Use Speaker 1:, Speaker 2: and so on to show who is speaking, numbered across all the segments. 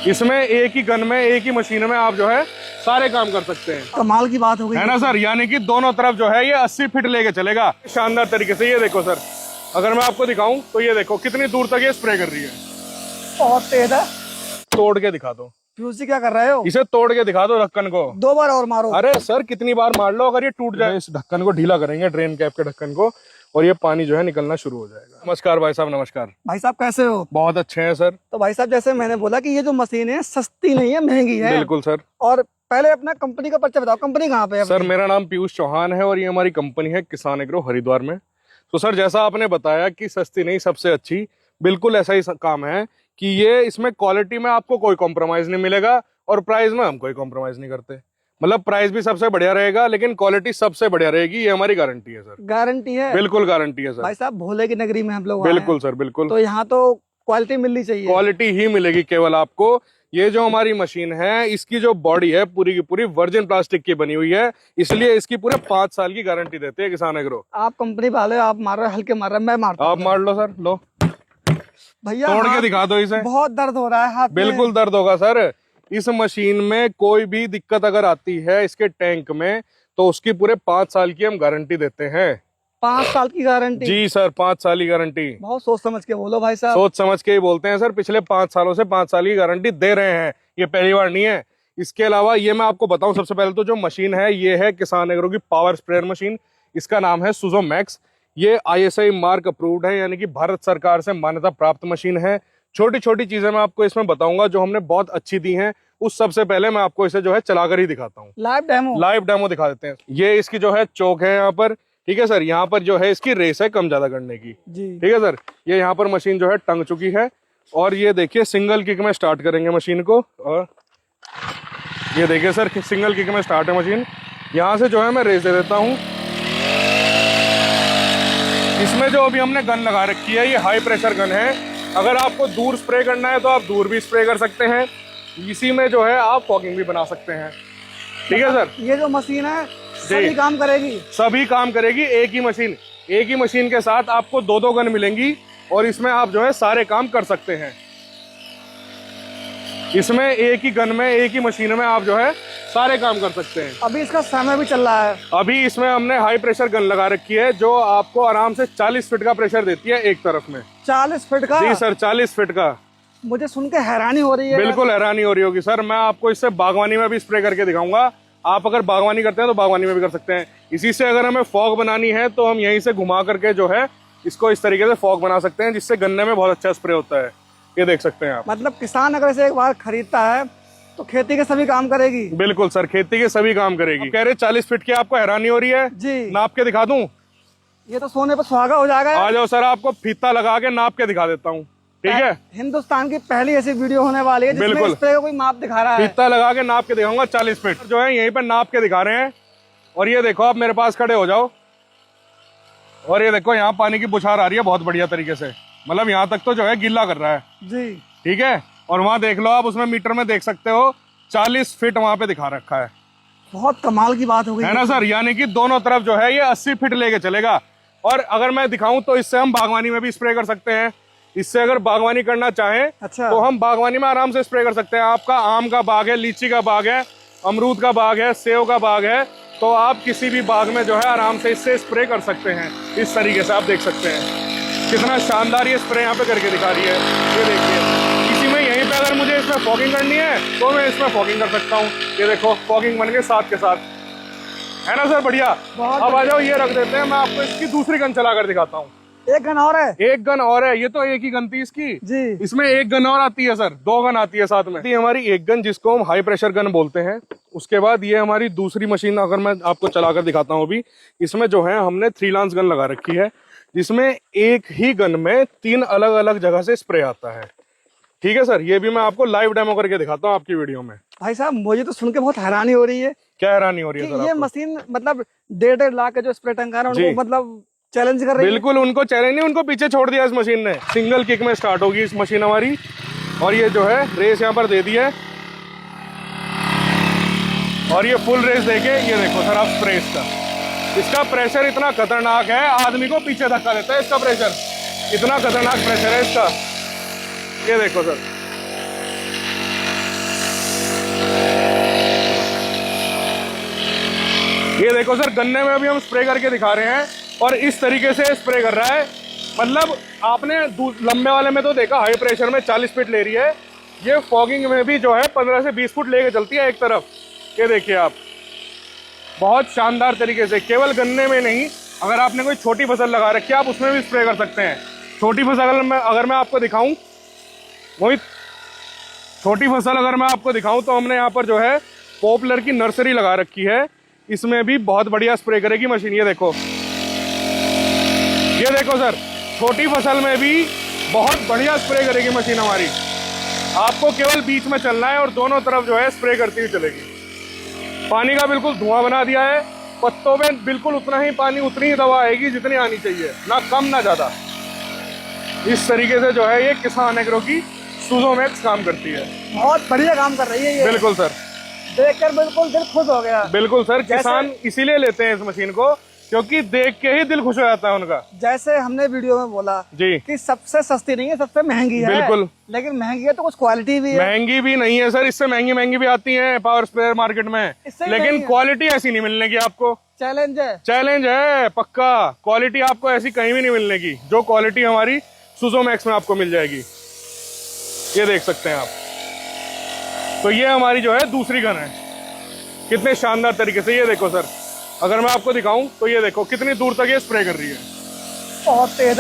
Speaker 1: इसमें एक ही गन में, एक ही मशीन में आप जो है सारे काम कर सकते हैं।
Speaker 2: कमाल की बात हो गई
Speaker 1: है ना सर, यानी कि दोनों तरफ जो है ये 80 फीट लेके चलेगा शानदार तरीके से। ये देखो सर, अगर मैं आपको दिखाऊं तो ये देखो कितनी दूर तक ये स्प्रे कर रही है।
Speaker 2: बहुत तेज है।
Speaker 1: तोड़ के दिखा दो।
Speaker 2: फ्यूजी क्या कर रहे हो?
Speaker 1: इसे तोड़ के दिखा दो ढक्कन को।
Speaker 2: 2 बार और मारो।
Speaker 1: अरे सर कितनी बार मार लो, अगर ये टूट जाए इस ढक्कन को ढीला करेंगे, ड्रेन कैप के ढक्कन को, और ये पानी जो है निकलना शुरू हो जाएगा। नमस्कार भाई साहब, नमस्कार।
Speaker 2: भाई साहब कैसे हो?
Speaker 1: बहुत अच्छे हैं सर।
Speaker 2: तो भाई साहब जैसे मैंने बोला कि ये जो मशीन है सस्ती नहीं है, महंगी है।
Speaker 1: बिल्कुल सर।
Speaker 2: और पहले अपना कंपनी का परिचय बताओ, कंपनी कहाँ पे है?
Speaker 1: सर मेरा नाम पीयूष चौहान है और ये हमारी कंपनी है किसान एग्रो हरिद्वार में। तो सर जैसा आपने बताया कि सस्ती नहीं सबसे अच्छी, बिल्कुल ऐसा ही काम है कि ये इसमें क्वालिटी में आपको कोई कॉम्प्रोमाइज नहीं मिलेगा और प्राइस में हम कोई कॉम्प्रोमाइज नहीं करते। मतलब प्राइस भी सबसे बढ़िया रहेगा लेकिन क्वालिटी सबसे बढ़िया रहेगी, ये हमारी गारंटी है सर।
Speaker 2: गारंटी है?
Speaker 1: बिल्कुल गारंटी है सर।
Speaker 2: भाई साहब भोले की नगरी में हम लोग आए हैं।
Speaker 1: बिल्कुल सर, बिल्कुल।
Speaker 2: तो यहाँ तो क्वालिटी मिलनी चाहिए।
Speaker 1: क्वालिटी ही मिलेगी केवल आपको। ये जो हमारी मशीन है इसकी जो बॉडी है पूरी की पूरी वर्जिन प्लास्टिक की बनी हुई है, इसलिए इसकी पूरे 5 साल की गारंटी देते हैं किसान एग्रो।
Speaker 2: आप कंपनी वाले आप मार रहे हो, हल्के मार रहे हैं, मैं मारता हूं।
Speaker 1: आप मार लो सर, लो
Speaker 2: भैया
Speaker 1: तोड़ के दिखा दो इसे।
Speaker 2: बहुत दर्द हो रहा है हाथ में।
Speaker 1: बिल्कुल दर्द होगा सर। इस मशीन में कोई भी दिक्कत अगर आती है इसके टैंक में तो उसकी पूरे 5 साल की हम गारंटी देते हैं।
Speaker 2: 5 साल की गारंटी?
Speaker 1: जी सर, 5 साल की गारंटी।
Speaker 2: बहुत सोच समझ के बोलो भाई साहब।
Speaker 1: सोच समझ के ही बोलते हैं सर। पिछले 5 सालों से 5 साल की गारंटी दे रहे हैं, ये पहली बार नहीं है। इसके अलावा ये मैं आपको बताऊं, सबसे पहले तो जो मशीन है ये है किसान एग्रो की पावर स्प्रेयर मशीन। इसका नाम है सुजो मैक्स। ये ISI मार्क अप्रूव्ड है, यानी कि भारत सरकार से मान्यता प्राप्त मशीन है। छोटी छोटी चीजें मैं आपको इसमें बताऊंगा जो हमने बहुत अच्छी दी हैं। उस सबसे पहले मैं आपको इसे जो है चलाकर ही दिखाता हूँ। लाइव डेमो दिखा देते हैं। ये इसकी जो है चौक है यहाँ पर, ठीक है सर। यहाँ पर जो है इसकी रेस है कम ज्यादा करने की, ठीक है सर। ये यहाँ पर मशीन जो है टंग चुकी है और ये देखिए सिंगल किक में स्टार्ट करेंगे मशीन को, और ये देखिए सर सिंगल किक में स्टार्ट है मशीन। यहाँ से जो है मैं रेस दे देता हूँ। इसमें जो अभी हमने गन लगा रखी है ये हाई प्रेशर गन है। अगर आपको दूर स्प्रे करना है तो आप दूर भी स्प्रे कर सकते हैं। इसी में जो है आप फॉगिंग भी बना सकते हैं, ठीक है सर।
Speaker 2: ये जो मशीन है सभी काम करेगी? सभी
Speaker 1: काम करेगी। एक ही मशीन के साथ आपको 2-2 गन मिलेंगी और इसमें आप जो है सारे काम कर सकते हैं। इसमें एक ही गन में, एक ही मशीन में आप जो है सारे काम कर सकते हैं।
Speaker 2: अभी इसका समय भी चल रहा है।
Speaker 1: अभी इसमें हमने हाई प्रेशर गन लगा रखी है जो आपको आराम से 40 फीट का प्रेशर देती है एक तरफ में।
Speaker 2: 40 फीट का?
Speaker 1: जी सर, 40 फीट का।
Speaker 2: मुझे सुन के हैरानी हो रही है।
Speaker 1: बिल्कुल हैरानी हो रही होगी सर। मैं आपको इससे बागवानी में भी स्प्रे करके दिखाऊंगा। आप अगर बागवानी करते हैं तो बागवानी में भी कर सकते हैं। इसी से अगर हमें फॉग बनानी है तो हम यहीं से घुमा करके जो है इसको इस तरीके से फॉग बना सकते हैं, जिससे गन्ने में बहुत अच्छा स्प्रे होता है। ये देख सकते हैं आप।
Speaker 2: मतलब किसान अगर इसे एक बार खरीदता है तो खेती के सभी काम करेगी?
Speaker 1: बिल्कुल सर, खेती के सभी काम करेगी। कह रहे 40 फीट की आपको हैरानी हो रही है
Speaker 2: जी।
Speaker 1: नाप के दिखा दूं?
Speaker 2: ये तो सोने पर सुहागा हो जाएगा।
Speaker 1: आ जाओ सर, आपको फीता लगा के नाप के दिखा देता हूँ, ठीक है।
Speaker 2: हिंदुस्तान की पहली ऐसी वीडियो होने वाली है जिसमें स्प्रे का कोई माप दिखा रहा है।
Speaker 1: फीता लगा के नाप के दिखाऊंगा। 40 फीट जो है यहीं पर नाप के दिखा रहे हैं। और ये देखो, आप मेरे पास खड़े हो जाओ और ये देखो यहाँ पानी की बुछार आ रही है बहुत बढ़िया तरीके से। मतलब यहाँ तक तो जो है गिल्ला कर रहा है
Speaker 2: जी,
Speaker 1: ठीक है। और वहाँ देख लो आप, उसमें मीटर में देख सकते हो 40 फीट वहाँ पे दिखा रखा है।
Speaker 2: बहुत कमाल की बात हो गई
Speaker 1: है ना सर, यानी कि दोनों तरफ जो है ये 80 फीट लेके चलेगा। और अगर मैं दिखाऊं तो इससे हम बागवानी में भी स्प्रे कर सकते हैं। इससे अगर बागवानी करना चाहें तो हम बागवानी में आराम से स्प्रे कर सकते हैं। आपका आम का बाग है, लीची का बाग है, अमरूद का बाग है, सेव का बाग है, तो आप किसी भी बाग में जो है आराम से इससे स्प्रे कर सकते हैं। इस तरीके से आप देख सकते हैं कितना शानदार ये स्प्रे यहाँ पे करके दिखा रही है। ये देखिए, इसी में यहीं पे अगर मुझे इसमें फॉगिंग करनी है तो मैं इसमें फॉगिंग कर सकता हूँ। ये देखो फॉगिंग बन गई साथ के साथ, है ना सर, बढ़िया। अब आ जाओ, ये रख देते हैं, मैं आपको इसकी दूसरी गन चला कर दिखाता हूँ।
Speaker 2: एक गन और है?
Speaker 1: एक गन और है। ये तो एक ही गन थी इसकी
Speaker 2: जी।
Speaker 1: इसमें एक गन और आती है सर, 2 गन आती है साथ में। ये हमारी एक गन जिसको हम हाई प्रेशर गन बोलते हैं। उसके बाद ये हमारी दूसरी मशीन, अगर मैं आपको चलाकर दिखाता हूँ अभी, इसमें जो है हमने 3 लांस गन लगा रखी है, जिसमें एक ही गन में 3 अलग अलग जगह से स्प्रे आता है, ठीक है सर। ये भी मैं आपको लाइव डेमो करके दिखाता हूँ आपकी वीडियो में।
Speaker 2: भाई साहब मुझे तो सुन के बहुत हैरानी हो रही है।
Speaker 1: क्या हैरानी हो रही है सर?
Speaker 2: ये मशीन मतलब 1.5 लाख के जो स्प्रे टंका है उनको मतलब चैलेंज कर रही है।
Speaker 1: बिल्कुल, उनको चैलेंज नहीं, उनको पीछे छोड़ दिया इस मशीन ने। सिंगल किक में स्टार्ट होगी इस मशीन हमारी। और ये जो है रेस यहाँ पर दे दी है और ये फुल रेस देके ये देखो सर आप स्प्रे इसका प्रेशर इतना खतरनाक है, आदमी को पीछे धक्का देता है इसका प्रेशर। इतना खतरनाक प्रेशर है इसका, ये देखो सर। ये देखो सर, गन्ने में अभी हम स्प्रे करके दिखा रहे हैं और इस तरीके से स्प्रे कर रहा है। मतलब आपने लंबे वाले में तो देखा हाई प्रेशर में 40 फीट ले रही है, ये फॉगिंग में भी जो है 15 से 20 फुट लेके चलती है एक तरफ। ये देखिए आप, बहुत शानदार तरीके से। केवल गन्ने में नहीं, अगर आपने कोई छोटी फसल लगा रखी है आप उसमें भी स्प्रे कर सकते हैं। छोटी फसल में अगर मैं आपको दिखाऊं, वही छोटी फसल अगर मैं आपको दिखाऊं तो हमने यहाँ पर जो है पॉपुलर की नर्सरी लगा रखी है, इसमें भी बहुत बढ़िया स्प्रे करेगी मशीन। ये देखो, ये देखो सर, छोटी फसल में भी बहुत बढ़िया स्प्रे करेगी मशीन हमारी। आपको केवल बीच में चलना है और दोनों तरफ जो है स्प्रे करती हुई चलेगी। पानी का बिल्कुल धुआं बना दिया है, पत्तों में बिल्कुल उतना ही पानी, उतनी ही दवा आएगी जितनी आनी चाहिए, ना कम ना ज्यादा। इस तरीके से जो है ये किसान एग्रो की सुजोमैक्स काम करती है।
Speaker 2: बहुत बढ़िया काम कर रही है ये।
Speaker 1: बिल्कुल सर,
Speaker 2: देखकर बिल्कुल दिल खुश हो गया।
Speaker 1: बिल्कुल सर, किसान इसीलिए लेते हैं इस मशीन को क्योंकि देख के ही दिल खुश हो जाता है उनका।
Speaker 2: जैसे हमने वीडियो में बोला
Speaker 1: जी
Speaker 2: कि सबसे सस्ती नहीं है, सबसे महंगी है।
Speaker 1: बिल्कुल,
Speaker 2: लेकिन महंगी है तो कुछ क्वालिटी भी है।
Speaker 1: महंगी भी नहीं है सर, इससे महंगी भी आती है पावर स्प्रेयर मार्केट में, लेकिन क्वालिटी ऐसी नहीं मिलने की आपको।
Speaker 2: चैलेंज है,
Speaker 1: चैलेंज है पक्का। क्वालिटी आपको ऐसी कहीं भी नहीं मिलने की, जो क्वालिटी हमारी सुजोमैक्स में आपको मिल जाएगी। ये देख सकते हैं आप। तो ये हमारी जो है दूसरी गन है, कितने शानदार तरीके से। ये देखो सर, अगर मैं आपको दिखाऊं तो ये देखो कितनी दूर तक ये स्प्रे कर रही है।
Speaker 2: बहुत तेज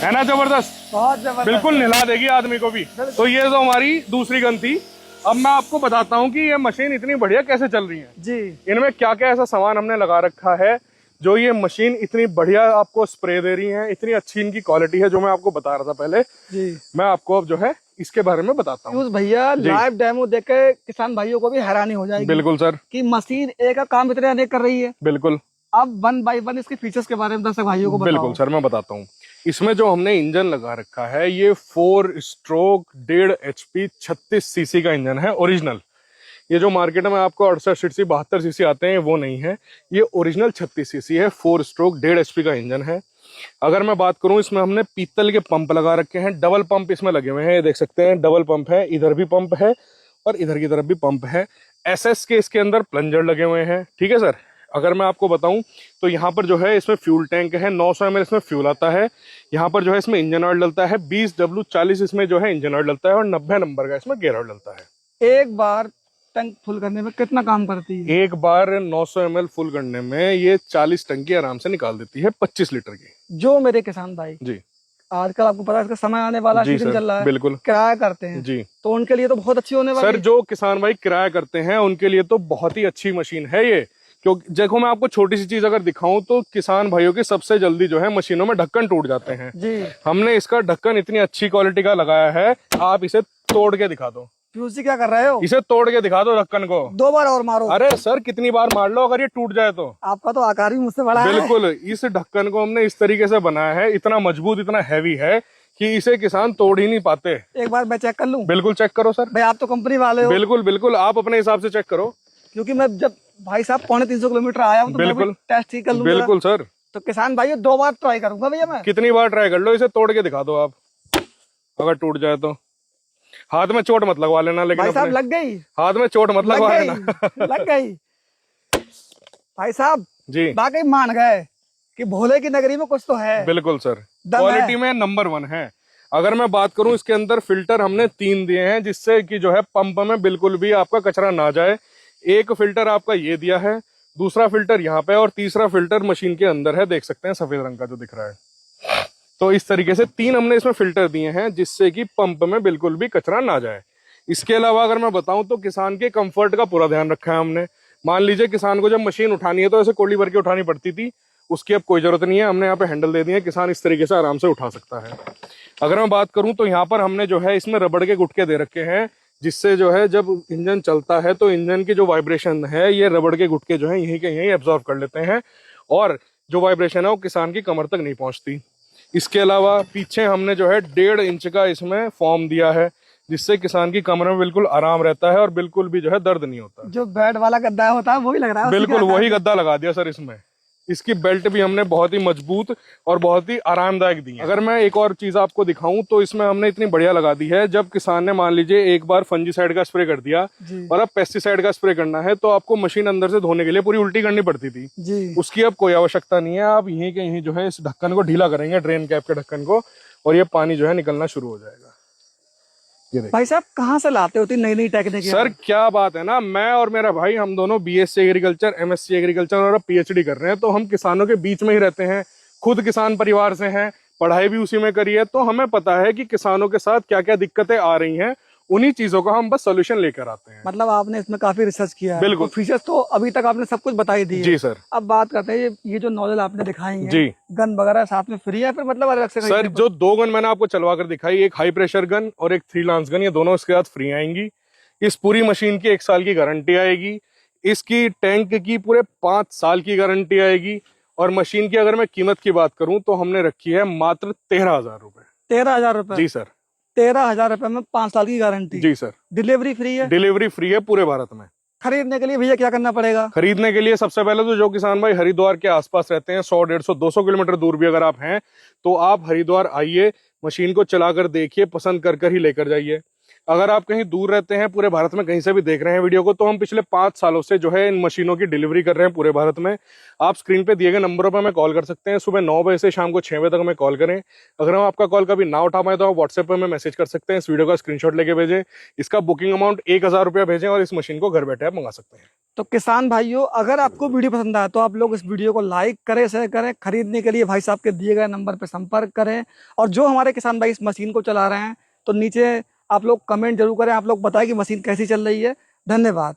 Speaker 1: है ना, जबरदस्त,
Speaker 2: बहुत जबरदस्त,
Speaker 1: बिल्कुल निला देगी आदमी को भी। तो ये जो हमारी दूसरी गन थी, अब मैं आपको बताता हूँ कि ये मशीन इतनी बढ़िया कैसे चल रही है
Speaker 2: जी।
Speaker 1: इनमें क्या क्या ऐसा सामान हमने लगा रखा है जो ये मशीन इतनी बढ़िया आपको स्प्रे दे रही है, इतनी अच्छी इनकी क्वालिटी है, जो मैं आपको बता रहा था पहले
Speaker 2: जी।
Speaker 1: मैं आपको अब जो है इसके बारे में बताता हूँ।
Speaker 2: भैया लाइव डेमो देख के किसान भाइयों को भी हैरानी हो जाएगी।
Speaker 1: बिल्कुल सर,
Speaker 2: कि मशीन एक का काम इतने अनेक कर रही है।
Speaker 1: बिल्कुल।
Speaker 2: अब 1 बाय 1 इसके फीचर्स के बारे में दर्शक भाइयों को बताओ।
Speaker 1: बिल्कुल सर, मैं बताता हूँ। इसमें जो हमने इंजन लगा रखा है ये 4 स्ट्रोक 1.5 HP 36 सीसी का इंजन है, ओरिजिनल। ये जो मार्केट में आपको 68 सीसी 72 सीसी आते हैं वो नहीं है, ये ओरिजिनल 36 सीसी है, 4 स्ट्रोक 1.5 HP का इंजन है। अगर मैं बात करूं, इसमें हमने पीतल के पंप लगा रखे हैं, डबल पंप इसमें लगे हुए हैं। ये देख सकते हैं, डबल पंप है, इधर भी पंप है और इधर की तरफ भी पंप है। SS के इसके अंदर प्लंजर लगे हुए हैं। ठीक है सर, अगर मैं आपको बताऊं तो यहाँ पर जो है इसमें फ्यूल टैंक है, 900 ml इसमें फ्यूल आता है। यहाँ पर जो है इसमें इंजन ऑयल डलता है, 20W40 इसमें जो है इंजन ऑयल डलता है और 90 नंबर का इसमें गियर ऑयल डलता है।
Speaker 2: एक बार टंक फुल करने में कितना काम करती है?
Speaker 1: एक बार 900 ml फुल करने में ये 40 टंकी आराम से निकाल देती है, 25 लीटर की।
Speaker 2: जो मेरे किसान भाई
Speaker 1: जी,
Speaker 2: आजकल आपको पता है इसका समय आने वाला, सीजन चल रहा है,
Speaker 1: बिल्कुल
Speaker 2: किराया करते हैं
Speaker 1: जी,
Speaker 2: तो उनके लिए तो बहुत अच्छी होने वाली
Speaker 1: सर।
Speaker 2: है।
Speaker 1: जो किसान भाई किराया करते हैं उनके लिए तो बहुत ही अच्छी मशीन है ये। क्योंकि देखो, मैं आपको छोटी सी चीज अगर दिखाऊं तो किसान भाइयों के सबसे जल्दी जो है मशीनों में ढक्कन टूट जाते हैं
Speaker 2: जी।
Speaker 1: हमने इसका ढक्कन इतनी अच्छी क्वालिटी का लगाया है, आप इसे तोड़ के दिखा दो।
Speaker 2: पीयूसी क्या कर रहे हो?
Speaker 1: इसे तोड़ के दिखा दो ढक्कन को।
Speaker 2: 2 बार और मारो।
Speaker 1: अरे सर, कितनी बार मार लो अगर ये टूट जाए तो।
Speaker 2: आपका तो आकार भी मुझसे बड़ा है।
Speaker 1: बिल्कुल, इस ढक्कन को हमने इस तरीके से बनाया है, इतना मजबूत, इतना हैवी है कि इसे किसान तोड़ ही नहीं पाते।
Speaker 2: एक बार मैं चेक कर लूं?
Speaker 1: बिल्कुल चेक करो सर।
Speaker 2: भाई आप तो कंपनी वाले हो।
Speaker 1: बिल्कुल बिल्कुल, आप अपने हिसाब से चेक करो।
Speaker 2: क्योंकि मैं जब भाई साहब 350 किलोमीटर आया हूँ तो मैं भी टेस्ट ही कर लूंगा।
Speaker 1: बिल्कुल सर,
Speaker 2: तो किसान भाई 2 बार ट्राई करूंगा भैया मैं।
Speaker 1: कितनी बार ट्राई कर लो, इसे तोड़ के दिखा दो आप। अगर टूट जाए तो हाथ में चोट मत लगवा लेना, लेकिन
Speaker 2: भाई साहब लग गई,
Speaker 1: हाथ में चोट मत लगवा लेना।
Speaker 2: लग गई भाई साहब
Speaker 1: जी,
Speaker 2: बाकी मान गए कि भोले की नगरी में कुछ तो है।
Speaker 1: बिल्कुल सर, क्वालिटी में नंबर 1 है। अगर मैं बात करूं, इसके अंदर फिल्टर हमने 3 दिए हैं जिससे कि जो है पंप में बिल्कुल भी आपका कचरा ना जाए। एक फिल्टर आपका ये दिया है, दूसरा फिल्टर यहाँ पे और तीसरा फिल्टर मशीन के अंदर है, देख सकते हैं सफेद रंग का जो दिख रहा है। तो इस तरीके से 3 हमने इसमें फिल्टर दिए हैं जिससे कि पंप में बिल्कुल भी कचरा ना जाए। इसके अलावा अगर मैं बताऊं तो किसान के कंफर्ट का पूरा ध्यान रखा है हमने। मान लीजिए किसान को जब मशीन उठानी है तो ऐसे कोली भर के उठानी पड़ती थी, उसकी अब कोई जरूरत नहीं है, हमने यहाँ पे हैंडल दे दिए हैं, किसान इस तरीके से आराम से उठा सकता है। अगर मैं बात करूं तो यहाँ पर हमने जो है इसमें रबड़ के गुटके दे रखे हैं, जिससे जो है जब इंजन चलता है तो इंजन की जो वाइब्रेशन है ये रबड़ के गुटके जो है यहीं के यहीं एब्जॉर्ब कर लेते हैं और जो वाइब्रेशन है वो किसान की कमर तक नहीं पहुंचती। इसके अलावा पीछे हमने जो है 1.5 इंच का इसमें फॉर्म दिया है जिससे किसान की कमर में बिल्कुल आराम रहता है और बिल्कुल भी जो है दर्द नहीं होता।
Speaker 2: जो बेड वाला गद्दा होता है वही लग रहा है।
Speaker 1: बिल्कुल वही गद्दा लगा दिया सर इसमें। इसकी बेल्ट भी हमने बहुत ही मजबूत और बहुत ही आरामदायक दी है। अगर मैं एक और चीज आपको दिखाऊं तो इसमें हमने इतनी बढ़िया लगा दी है, जब किसान ने मान लीजिए एक बार फंजीसाइड का स्प्रे कर दिया और अब पेस्टिसाइड का स्प्रे करना है, तो आपको मशीन अंदर से धोने के लिए पूरी उल्टी करनी पड़ती थी
Speaker 2: जी।
Speaker 1: उसकी अब कोई आवश्यकता नहीं है। आप यहीं के यहीं जो है इस ढक्कन को ढीला करेंगे, ड्रेन कैप के ढक्कन को, और ये पानी जो है निकलना शुरू हो जाएगा। ये देखिए
Speaker 2: भाई साहब कहाँ से लाते होती नई नई टेक्निक?
Speaker 1: सर क्या बात है ना, मैं और मेरा भाई हम दोनों बीएससी एग्रीकल्चर, एमएससी एग्रीकल्चर और अब पीएचडी कर रहे हैं, तो हम किसानों के बीच में ही रहते हैं, खुद किसान परिवार से हैं, पढ़ाई भी उसी में करी है, तो हमें पता है कि किसानों के साथ क्या क्या दिक्कतें आ रही हैं, उन्हीं चीजों का हम बस सोल्यूशन लेकर आते हैं।
Speaker 2: मतलब आपने इसमें काफी रिसर्च किया है।
Speaker 1: बिल्कुल।
Speaker 2: फीचर्स तो अभी तक आपने सब कुछ बता ही दी है।
Speaker 1: जी सर।
Speaker 2: अब बात करते हैं ये जो नॉजल आपने दिखाई है
Speaker 1: जी,
Speaker 2: गन वगैरह साथ में फ्री है फिर मतलब अलग से?
Speaker 1: सर जो 2 गन मैंने आपको चलवा कर दिखाई, एक हाई प्रेशर गन और एक 3 लांस गन, ये दोनों इसके साथ फ्री आएंगी। इस पूरी मशीन की 1 साल की गारंटी आएगी, इसकी टैंक की पूरे 5 साल की गारंटी आएगी, और मशीन की अगर मैं कीमत की बात करूं तो हमने रखी है मात्र 13,000 रुपए।
Speaker 2: 13,000 रुपए?
Speaker 1: जी सर।
Speaker 2: 13,000 रुपए में 5 साल की गारंटी?
Speaker 1: जी सर।
Speaker 2: डिलीवरी फ्री है?
Speaker 1: डिलीवरी फ्री है पूरे भारत में।
Speaker 2: खरीदने के लिए भैया क्या करना पड़ेगा?
Speaker 1: खरीदने के लिए सबसे पहले तो जो किसान भाई हरिद्वार के आसपास रहते हैं, 100, 150, 200 किलोमीटर दूर भी अगर आप हैं, तो आप हरिद्वार आइए, मशीन को चलाकर देखिए, पसंद कर ही लेकर जाइए। अगर आप कहीं दूर रहते हैं, पूरे भारत में कहीं से भी देख रहे हैं वीडियो को, तो हम पिछले 5 सालों से जो है इन मशीनों की डिलीवरी कर रहे हैं पूरे भारत में। आप स्क्रीन पे दिए गए नंबरों पर हमें कॉल कर सकते हैं, सुबह 9 बजे से शाम को 6 बजे तक हमें कॉल करें। अगर हम आपका कॉल कभी ना उठा पाए तो आप व्हाट्सएप पर हमें मैसेज कर सकते हैं, इस वीडियो का स्क्रीनशॉट लेके भेजें, इसका बुकिंग अमाउंट 1,000 रुपया भेजें और इस मशीन को घर बैठे आप मंगा सकते हैं।
Speaker 2: तो किसान भाइयों अगर आपको वीडियो पसंद आया तो आप लोग इस वीडियो को लाइक करें, शेयर करें। खरीदने के लिए भाई साहब के दिए गए नंबर पर संपर्क करें, और जो हमारे किसान भाई इस मशीन को चला रहे हैं तो नीचे आप लोग कमेंट जरूर करें, आप लोग बताएं कि मशीन कैसी चल रही है। धन्यवाद।